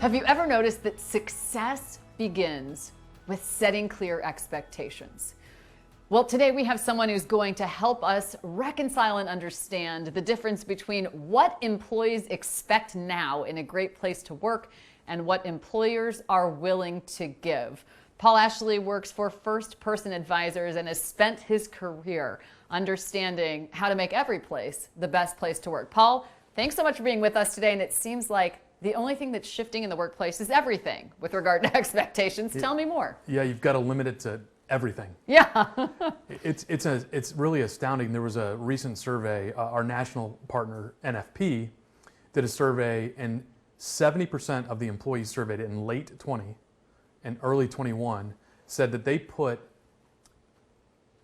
Have you ever noticed that success begins with setting clear expectations? Well, today we have someone who's going to help us reconcile and understand the difference between what employees expect now in a great place to work and what employers are willing to give. Paul Ashley works for First Person Advisors and has spent his career understanding how to make every place the best place to work. Paul, thanks so much for being with us today. And it seems like the only thing that's shifting in the workplace is everything with regard to expectations. Tell me more. Yeah, you've got to limit it to everything. Yeah. It's really astounding. There was a recent survey, our national partner NFP did a survey, and 70% of the employees surveyed in late 20 and early 21 said that they put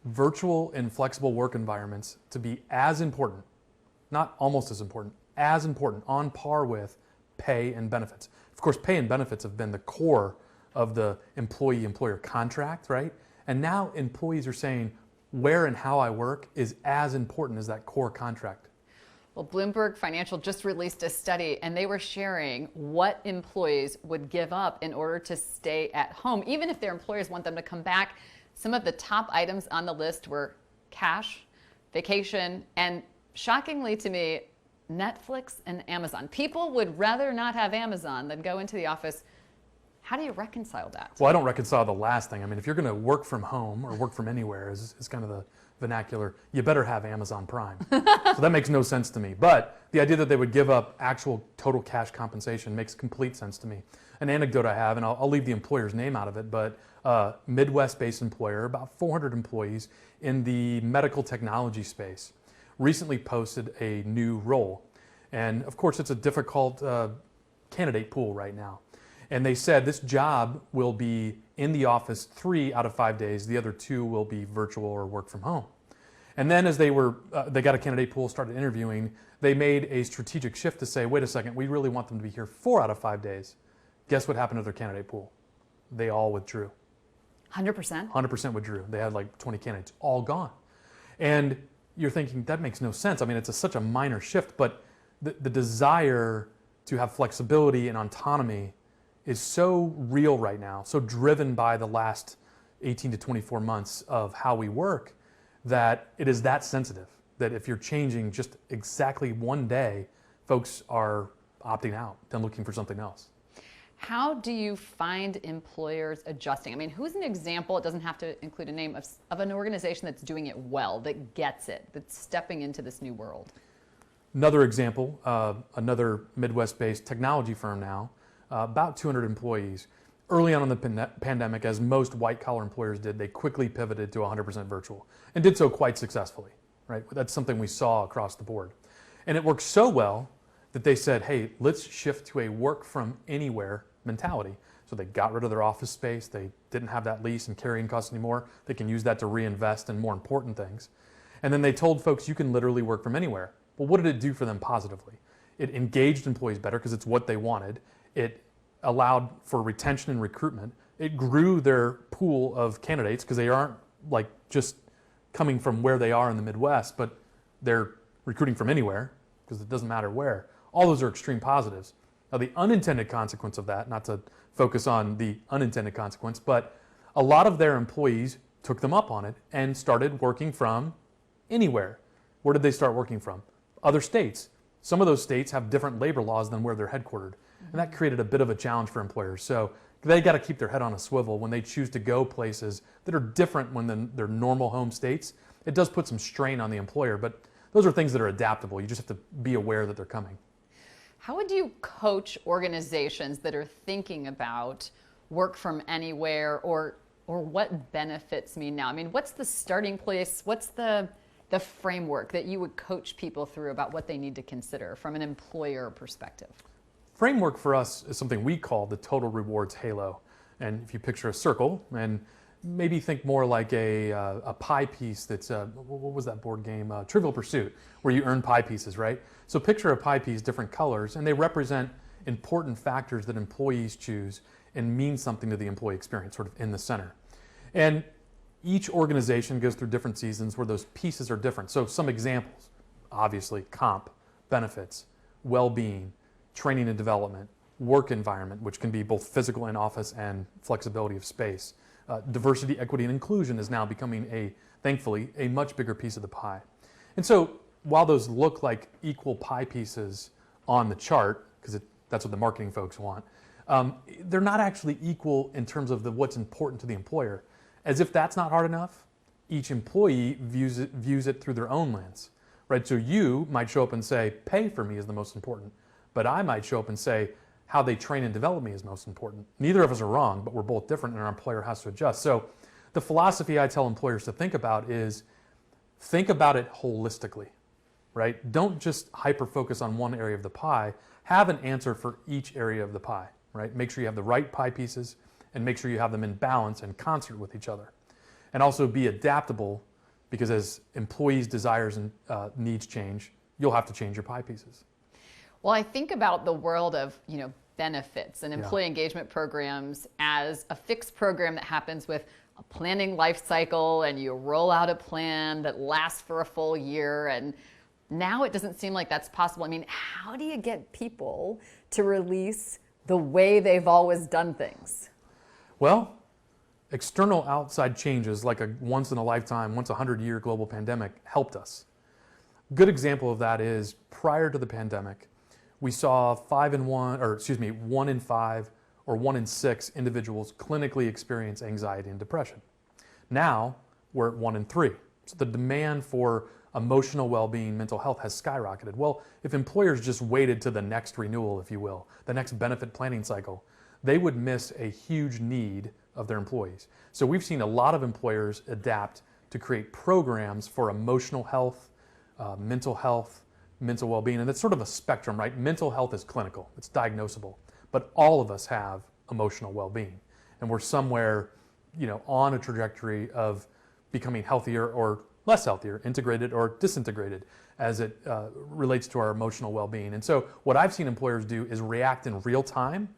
virtual and flexible work environments to be as important, not almost as important, on par with pay and benefits. Of course, pay and benefits have been the core of the employee-employer contract, right? And now employees are saying where and how I work is as important as that core contract. Well, Bloomberg Financial just released a study and they were sharing what employees would give up in order to stay at home, even if their employers want them to come back. Some of the top items on the list were cash, vacation, and shockingly to me, Netflix and Amazon. People would rather not have Amazon than go into the office. How do you reconcile that? Well, I don't reconcile the last thing. I mean, if you're going to work from home or work from anywhere is kind of the vernacular, you better have Amazon Prime. So that makes no sense to me. But the idea that they would give up actual total cash compensation makes complete sense to me. An anecdote I have, and I'll leave the employer's name out of it, but Midwest-based employer, about 400 employees in the medical technology space, recently posted a new role. And of course, it's a difficult candidate pool right now. And they said this job will be in the office 3 out of 5 days. The other 2 will be virtual or work from home. And then as they got a candidate pool, started interviewing, they made a strategic shift to say, wait a second, we really want them to be here 4 out of 5 days. Guess what happened to their candidate pool? They all withdrew. 100%? 100% withdrew. They had like 20 candidates, all gone. And you're thinking, that makes no sense. I mean, it's such a minor shift, but the desire to have flexibility and autonomy is so real right now, so driven by the last 18 to 24 months of how we work, that it is that sensitive, that if you're changing just exactly one day, folks are opting out and looking for something else. How do you find employers adjusting? I mean, who's an example, it doesn't have to include a name, of an organization that's doing it well, that gets it, that's stepping into this new world? Another example, another Midwest-based technology firm now, about 200 employees. Early on in the pandemic, as most white-collar employers did, they quickly pivoted to 100% virtual and did so quite successfully, right? That's something we saw across the board. And it worked so well that they said, hey, let's shift to a work from anywhere mentality. So they got rid of their office space. They didn't have that lease and carrying costs anymore. They can use that to reinvest in more important things. And then they told folks, you can literally work from anywhere. Well, what did it do for them positively? It engaged employees better because it's what they wanted. It allowed for retention and recruitment. It grew their pool of candidates because they aren't like just coming from where they are in the Midwest, but they're recruiting from anywhere because it doesn't matter where. All those are extreme positives. Now, the unintended consequence of that, not to focus on the unintended consequence, but a lot of their employees took them up on it and started working from anywhere. Where did they start working from? Other states. Some of those states have different labor laws than where they're headquartered. And that created a bit of a challenge for employers. So they got to keep their head on a swivel when they choose to go places that are different than their normal home states. It does put some strain on the employer, but those are things that are adaptable. You just have to be aware that they're coming. How would you coach organizations that are thinking about work from anywhere or what benefits me now? I mean, what's the starting place? What's the framework that you would coach people through about what they need to consider from an employer perspective? Framework for us is something we call the total rewards halo. And if you picture a circle and maybe think more like a pie piece that's, what was that board game? Trivial Pursuit, where you earn pie pieces, right? So picture a pie piece, different colors, and they represent important factors that employees choose and mean something to the employee experience, sort of in the center. And each organization goes through different seasons where those pieces are different. So some examples, obviously, comp, benefits, well-being, training and development, work environment, which can be both physical in office and flexibility of space. Diversity, equity, and inclusion is now becoming, thankfully, a much bigger piece of the pie. And so while those look like equal pie pieces on the chart, because that's what the marketing folks want, they're not actually equal in terms of what's important to the employer. As if that's not hard enough, each employee views it through their own lens, right? So you might show up and say, pay for me is the most important, but I might show up and say, how they train and develop me is most important. Neither of us are wrong, but we're both different and our employer has to adjust. So the philosophy I tell employers to think about is, think about it holistically, right? Don't just hyper-focus on one area of the pie. Have an answer for each area of the pie, right? Make sure you have the right pie pieces and make sure you have them in balance and concert with each other. And also be adaptable, because as employees' desires and needs change, you'll have to change your pie pieces. Well, I think about the world of, benefits and employee engagement programs as a fixed program that happens with a planning life cycle, and you roll out a plan that lasts for a full year. And now it doesn't seem like that's possible. I mean, how do you get people to release the way they've always done things? Well, external outside changes like a once in a lifetime, once 100-year global pandemic helped us. Good example of that is prior to the pandemic, we saw 1 in 5 or 1 in 6 individuals clinically experience anxiety and depression. Now we're at 1 in 3. So the demand for emotional well-being, mental health has skyrocketed. Well, if employers just waited to the next renewal, if you will, the next benefit planning cycle, they would miss a huge need of their employees. So we've seen a lot of employers adapt to create programs for emotional health, mental health, mental well-being, and it's sort of a spectrum, right? Mental health is clinical, it's diagnosable, but all of us have emotional well-being, and we're somewhere, on a trajectory of becoming healthier or less healthier, integrated or disintegrated, as it relates to our emotional well-being. And so what I've seen employers do is react in real time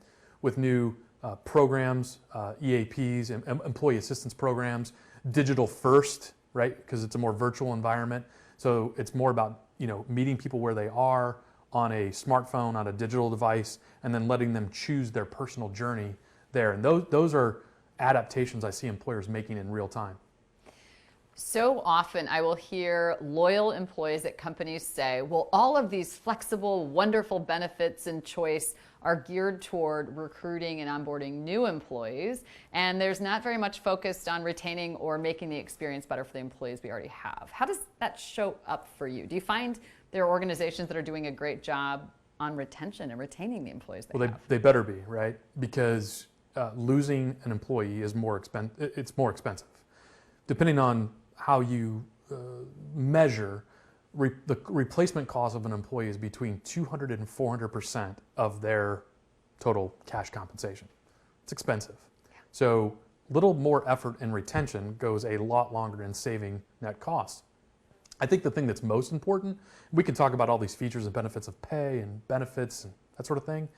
with new programs, EAPs, employee assistance programs, digital first, right? Because it's a more virtual environment. So it's more about meeting people where they are on a smartphone, on a digital device, and then letting them choose their personal journey there. And those are adaptations I see employers making in real time. So often I will hear loyal employees at companies say, well, all of these flexible, wonderful benefits and choice are geared toward recruiting and onboarding new employees, and there's not very much focused on retaining or making the experience better for the employees we already have. How does that show up for you? Do you find there are organizations that are doing a great job on retention and retaining the employees they have? They better be, right? Because losing an employee is more expensive. Depending on how you measure, the replacement cost of an employee is between 200 and 400% of their total cash compensation. It's expensive. Yeah. So little more effort in retention goes a lot longer in saving net costs. I think the thing that's most important, we can talk about all these features and benefits of pay and benefits and that sort of thing.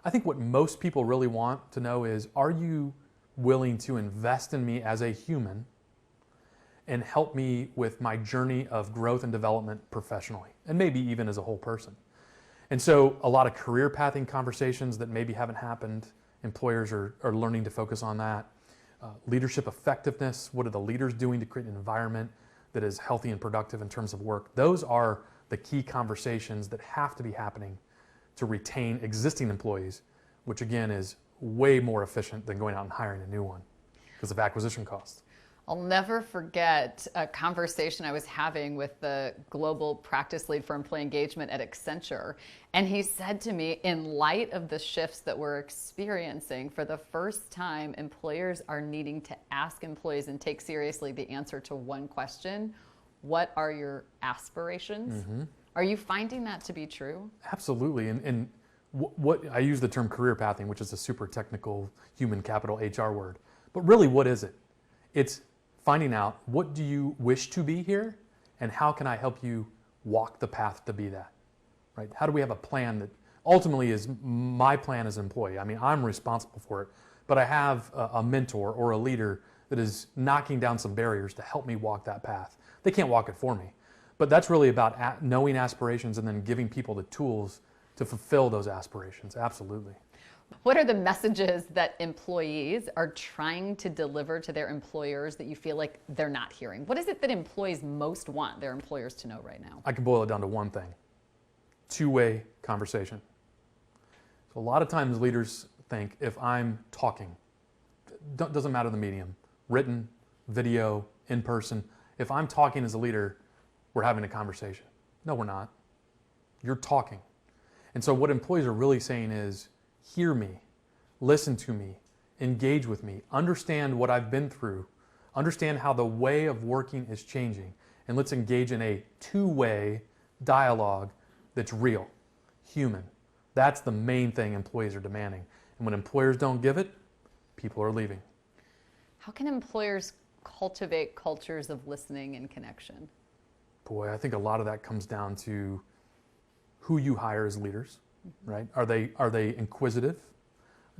I think what most people really want to know is, are you willing to invest in me as a human and help me with my journey of growth and development professionally, and maybe even as a whole person? And so a lot of career pathing conversations that maybe haven't happened, employers are learning to focus on that. Leadership effectiveness, what are the leaders doing to create an environment that is healthy and productive in terms of work? Those are the key conversations that have to be happening to retain existing employees, which again is way more efficient than going out and hiring a new one because of acquisition costs. I'll never forget a conversation I was having with the global practice lead for employee engagement at Accenture. And he said to me, in light of the shifts that we're experiencing, for the first time, employers are needing to ask employees and take seriously the answer to one question: what are your aspirations? Mm-hmm. Are you finding that to be true? Absolutely. And what I use the term career pathing, which is a super technical human capital HR word. But really, what is it? It's finding out, what do you wish to be here, and how can I help you walk the path to be that, right? How do we have a plan that ultimately is my plan as an employee? I mean, I'm responsible for it, but I have a mentor or a leader that is knocking down some barriers to help me walk that path. They can't walk it for me, but that's really about knowing aspirations and then giving people the tools to fulfill those aspirations. Absolutely. What are the messages that employees are trying to deliver to their employers that you feel like they're not hearing? What is it that employees most want their employers to know right now? I can boil it down to one thing: two-way conversation. So a lot of times leaders think if I'm talking, doesn't matter the medium, written, video, in person, if I'm talking as a leader, we're having a conversation. No, we're not. You're talking. And so what employees are really saying is, hear me, listen to me, engage with me, understand what I've been through, understand how the way of working is changing, and let's engage in a two-way dialogue that's real, human. That's the main thing employees are demanding. And when employers don't give it, people are leaving. How can employers cultivate cultures of listening and connection? Boy, I think a lot of that comes down to who you hire as leaders, right? Are they inquisitive?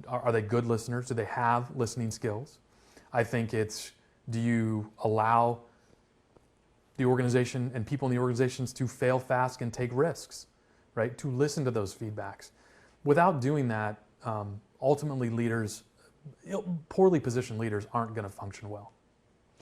Are they good listeners? Do they have listening skills? I think it's, do you allow the organization and people in the organizations to fail fast and take risks, right? To listen to those feedbacks. Without doing that, ultimately leaders, poorly positioned leaders aren't going to function well.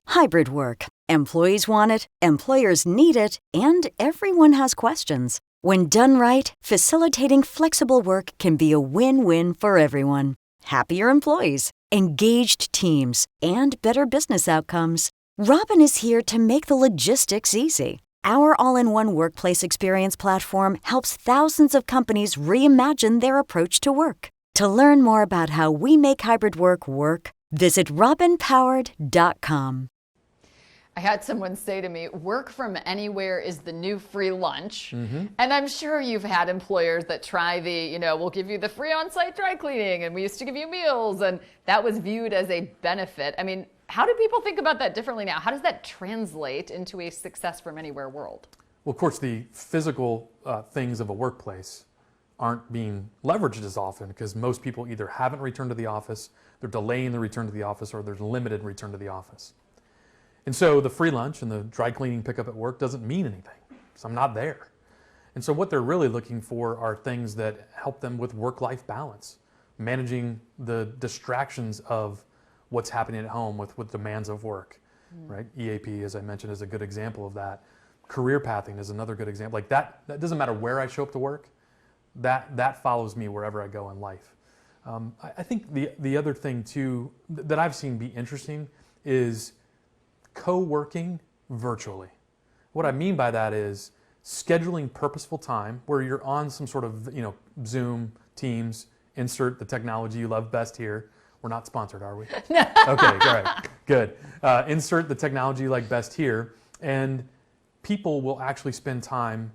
Hybrid work. Employees want it, employers need it, and everyone has questions. When done right, facilitating flexible work can be a win-win for everyone. Happier employees, engaged teams, and better business outcomes. Robin is here to make the logistics easy. Our all-in-one workplace experience platform helps thousands of companies reimagine their approach to work. To learn more about how we make hybrid work work, visit robinpowered.com. I had someone say to me, work from anywhere is the new free lunch. Mm-hmm. And I'm sure you've had employers that try we'll give you the free on-site dry cleaning, and we used to give you meals, and that was viewed as a benefit. I mean, how do people think about that differently now? How does that translate into a success from anywhere world? Well, of course, the physical things of a workplace aren't being leveraged as often because most people either haven't returned to the office, they're delaying the return to the office, or there's limited return to the office. And so the free lunch and the dry cleaning pickup at work doesn't mean anything, because I'm not there. And so what they're really looking for are things that help them with work-life balance, managing the distractions of what's happening at home with demands of work, right? EAP, as I mentioned, is a good example of that. Career pathing is another good example. Like that doesn't matter where I show up to work, that follows me wherever I go in life. I think the other thing too that I've seen be interesting is co-working virtually. What I mean by that is scheduling purposeful time where you're on some sort of, Zoom, Teams, insert the technology you love best here. We're not sponsored, are we? Okay, all right, good. Insert the technology you like best here, and people will actually spend time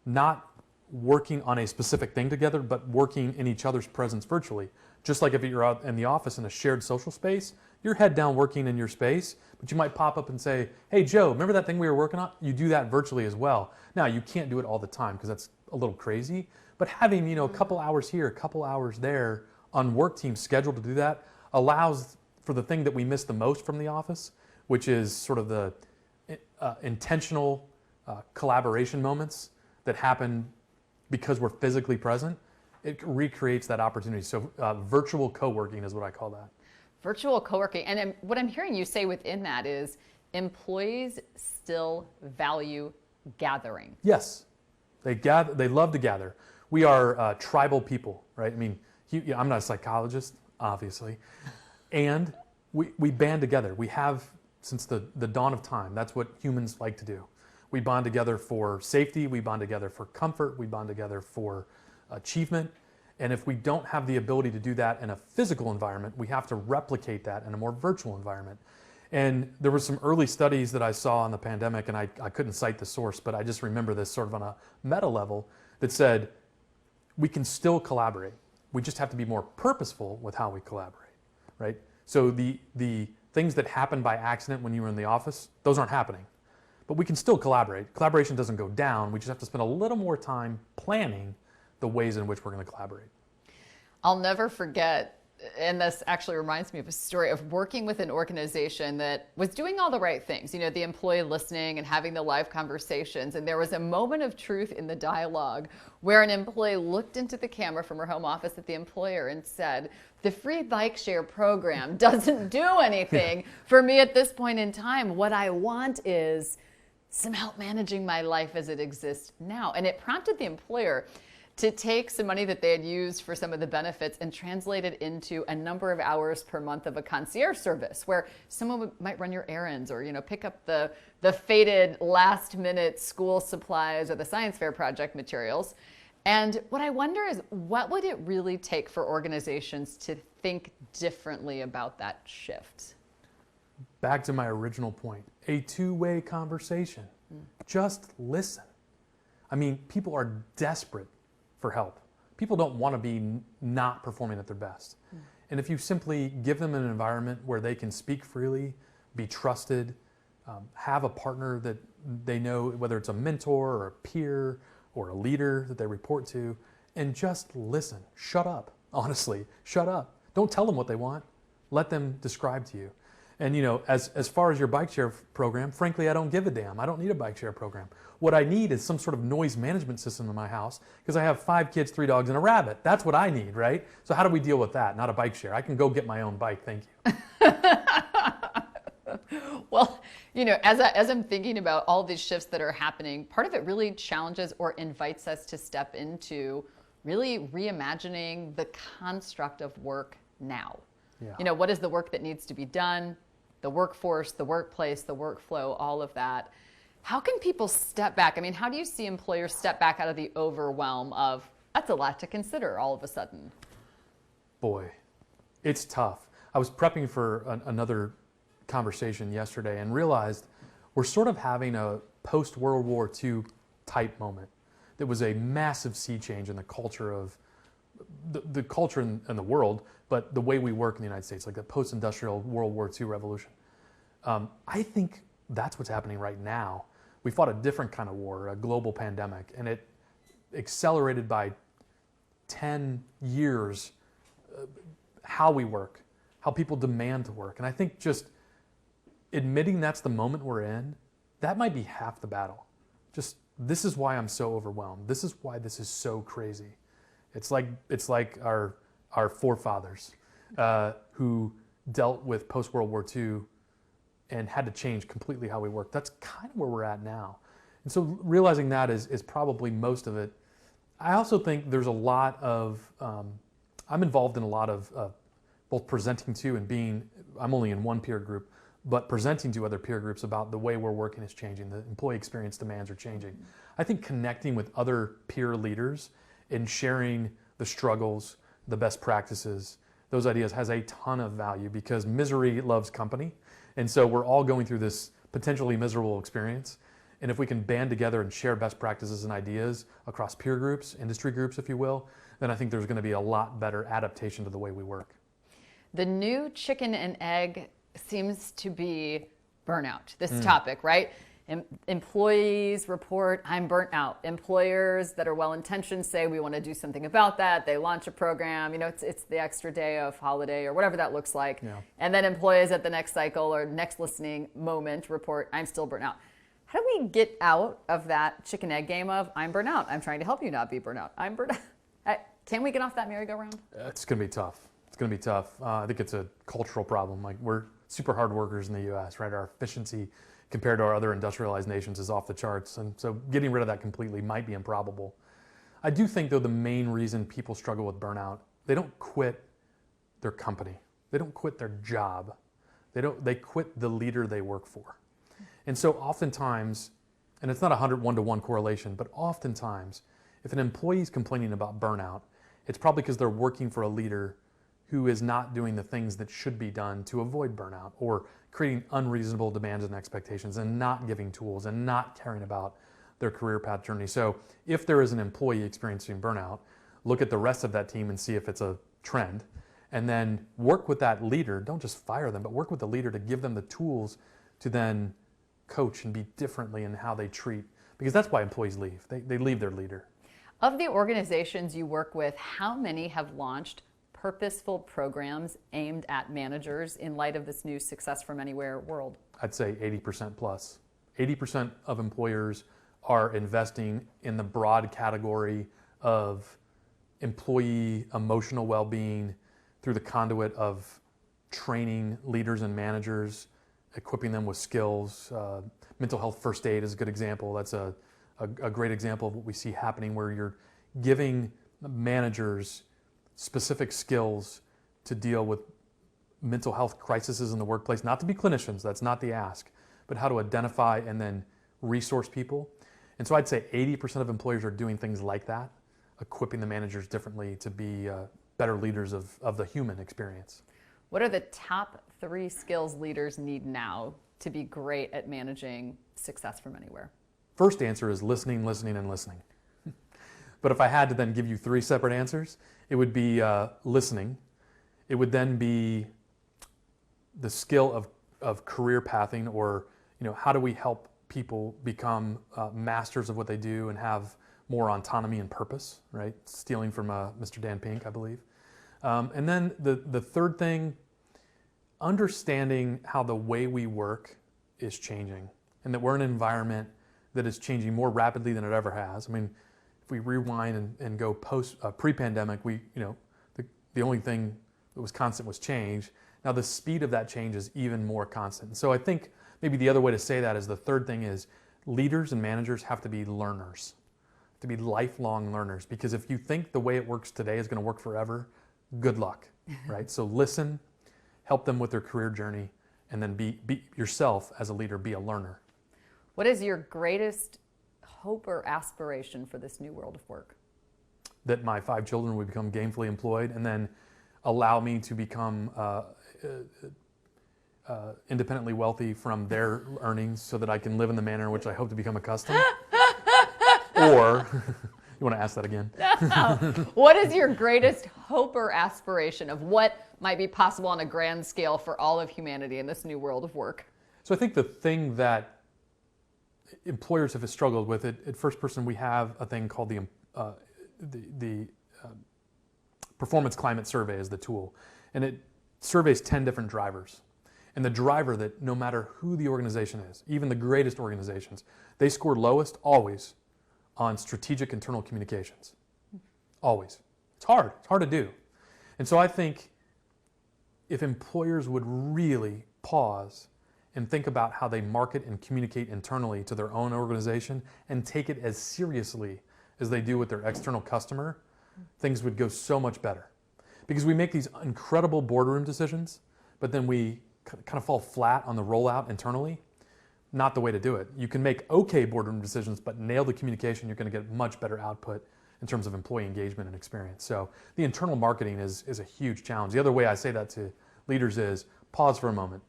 not working on a specific thing together, but working in each other's presence virtually. Just like if you're out in the office in a shared social space, you're head down working in your space, but you might pop up and say, hey, Joe, remember that thing we were working on? You do that virtually as well. Now, you can't do it all the time because that's a little crazy, but having, a couple hours here, a couple hours there on work teams scheduled to do that allows for the thing that we miss the most from the office, which is sort of the intentional collaboration moments that happen because we're physically present. It recreates that opportunity. So virtual co-working is what I call that. Virtual co-working. And what I'm hearing you say within that is employees still value gathering. Yes, they love to gather. We are tribal people, right? I mean, I'm not a psychologist, obviously. And we band together. We have since the dawn of time. That's what humans like to do. We bond together for safety. We bond together for comfort. We bond together for achievement. And if we don't have the ability to do that in a physical environment, we have to replicate that in a more virtual environment. And there were some early studies that I saw on the pandemic, and I couldn't cite the source, but I just remember this sort of on a meta level that said, we can still collaborate. We just have to be more purposeful with how we collaborate, right? So the things that happen by accident when you were in the office, those aren't happening. But we can still collaborate. Collaboration doesn't go down. We just have to spend a little more time planning the ways in which we're going to collaborate. I'll never forget And this actually reminds me of a story of working with an organization that was doing all the right things, you know, the employee listening and having the live conversations. And there was a moment of truth in the dialogue where an employee looked into the camera from her home office at the employer and said, the free bike share program doesn't do anything for me at this point in time. What I want is some help managing my life as it exists now. And it prompted the employer to take some money that they had used for some of the benefits and translate it into a number of hours per month of a concierge service where someone might run your errands or, you know, pick up the faded last minute school supplies or the science fair project materials. And what I wonder is, what would it really take for organizations to think differently about that shift? Back to my original point, a two-way conversation. Just listen. I mean, people are desperate for help. People don't want to be not performing at their best. And if you simply give them an environment where they can speak freely, be trusted, have a partner that they know, whether it's a mentor or a peer or a leader that they report to, and just listen. Shut up, honestly, shut up. Don't tell them what they want. Let them describe to you. And you know, as far as your bike share program, frankly, I don't give a damn. I don't need a bike share program. What I need is some sort of noise management system in my house because I have 5 kids, 3 dogs, and a rabbit. That's what I need, right? So how do we deal with that? Not a bike share. I can go get my own bike, thank you. Well, you know, as I'm thinking about all these shifts that are happening, part of it really challenges or invites us to step into really reimagining the construct of work now. Yeah. You know, what is the work that needs to be done? The workforce, the workplace, the workflow, all of that. How can people step back? I mean, how do you see employers step back out of the overwhelm of, that's a lot to consider all of a sudden? Boy, it's tough. I was prepping for another conversation yesterday and realized we're sort of having a post-World War II type moment. There was a massive sea change in the culture of the culture in the world, but the way we work in the United States, like the post-industrial World War II revolution. I think that's what's happening right now. We fought a different kind of war, a global pandemic, and it accelerated by 10 years how we work, how people demand to work. And I think just admitting that's the moment we're in, that might be half the battle. Just, this is why I'm so overwhelmed. This is why this is so crazy. It's like our forefathers who dealt with post-World War II and had to change completely how we work. That's kind of where we're at now. And so realizing that is probably most of it. I also think there's a lot of, I'm involved in a lot of both presenting to and being, I'm only in one peer group, but presenting to other peer groups about the way we're working is changing, the employee experience demands are changing. I think connecting with other peer leaders and sharing the struggles, the best practices, those ideas has a ton of value because misery loves company. And so we're all going through this potentially miserable experience. And if we can band together and share best practices and ideas across peer groups, industry groups, if you will, then I think there's going to be a lot better adaptation to the way we work. The new chicken and egg seems to be burnout, this topic, right? Employees report, I'm burnt out. Employers that are well-intentioned say we want to do something about that. They launch a program, you know, it's the extra day of holiday or whatever that looks like. Yeah. And then employees at the next cycle or next listening moment report, I'm still burnt out. How do we get out of that chicken egg game of I'm burnt out? I'm trying to help you not be burnt out. I'm burnt out. Can we get off that merry-go-round? It's going to be tough. It's going to be tough. I think it's a cultural problem. Like, we're super hard workers in the U.S., right? Our efficiency compared to our other industrialized nations is off the charts. And so getting rid of that completely might be improbable. I do think, though, the main reason people struggle with burnout, they don't quit their company. They don't quit their job. They quit the leader they work for. And so oftentimes, and it's not a 100-1-to-1 correlation, but oftentimes, if an employee is complaining about burnout, it's probably because they're working for a leader who is not doing the things that should be done to avoid burnout, or creating unreasonable demands and expectations, and not giving tools, and not caring about their career path journey. So if there is an employee experiencing burnout, look at the rest of that team and see if it's a trend, and then work with that leader. Don't just fire them, but work with the leader to give them the tools to then coach and be differently in how they treat, because that's why employees leave. They leave their leader. Of the organizations you work with, how many have launched purposeful programs aimed at managers in light of this new success from anywhere world? I'd say 80% plus. 80% of employers are investing in the broad category of employee emotional well-being through the conduit of training leaders and managers, equipping them with skills. Mental health first aid is a good example. That's a great example of what we see happening, where you're giving managers specific skills to deal with mental health crises in the workplace, not to be clinicians, that's not the ask, but how to identify and then resource people. And so I'd say 80% of employers are doing things like that, equipping the managers differently to be better leaders of the human experience. What are the top 3 skills leaders need now to be great at managing success from anywhere? First answer is listening, listening, and listening. But if I had to then give you 3 separate answers, it would be listening. It would then be the skill of career pathing, or how do we help people become masters of what they do and have more autonomy and purpose, right? Stealing from Mr. Dan Pink, I believe. And then the third thing, understanding how the way we work is changing, and that we're in an environment that is changing more rapidly than it ever has. I mean, if we rewind and go pre-pandemic, the only thing that was constant was change. Now the speed of that change is even more constant. So I think maybe the other way to say that is, the third thing is, leaders and managers have to be learners, to be lifelong learners. Because if you think the way it works today is going to work forever, good luck, right? So listen, help them with their career journey, and then be yourself as a leader, be a learner. What is your greatest hope or aspiration for this new world of work? That my 5 children would become gainfully employed, and then allow me to become independently wealthy from their earnings, so that I can live in the manner in which I hope to become accustomed. Or, you want to ask that again? What is your greatest hope or aspiration of what might be possible on a grand scale for all of humanity in this new world of work? So I think the thing that employers have struggled with, at First Person we have a thing called the Performance Climate Survey as the tool. And it surveys 10 different drivers. And the driver that, no matter who the organization is, even the greatest organizations, they score lowest always on strategic internal communications. Always. It's hard to do. And so I think if employers would really pause and think about how they market and communicate internally to their own organization, and take it as seriously as they do with their external customer, things would go so much better. Because we make these incredible boardroom decisions, but then we kind of fall flat on the rollout internally. Not the way to do it. You can make okay boardroom decisions, but nail the communication, you're going to get much better output in terms of employee engagement and experience. So the internal marketing is a huge challenge. The other way I say that to leaders is, pause for a moment.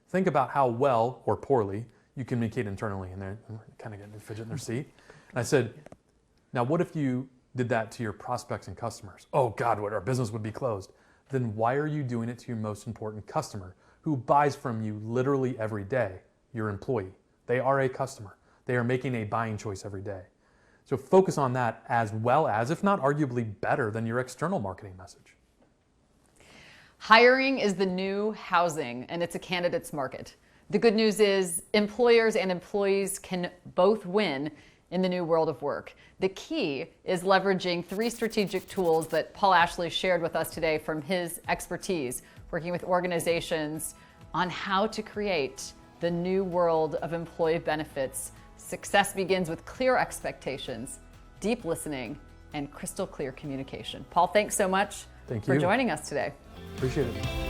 Think about how well or poorly you communicate internally. And they're kind of getting a fidget in their seat. And I said, now what if you did that to your prospects and customers? Oh God, what, our business would be closed. Then why are you doing it to your most important customer, who buys from you literally every day, your employee? They are a customer. They are making a buying choice every day. So focus on that, as well as, if not arguably better than, your external marketing message. Hiring is the new housing, and it's a candidate's market. The good news is employers and employees can both win in the new world of work. The key is leveraging 3 strategic tools that Paul Ashley shared with us today from his expertise, working with organizations on how to create the new world of employee benefits. Success begins with clear expectations, deep listening, and crystal clear communication. Paul, thanks so much Thank for you joining us today. Appreciate it.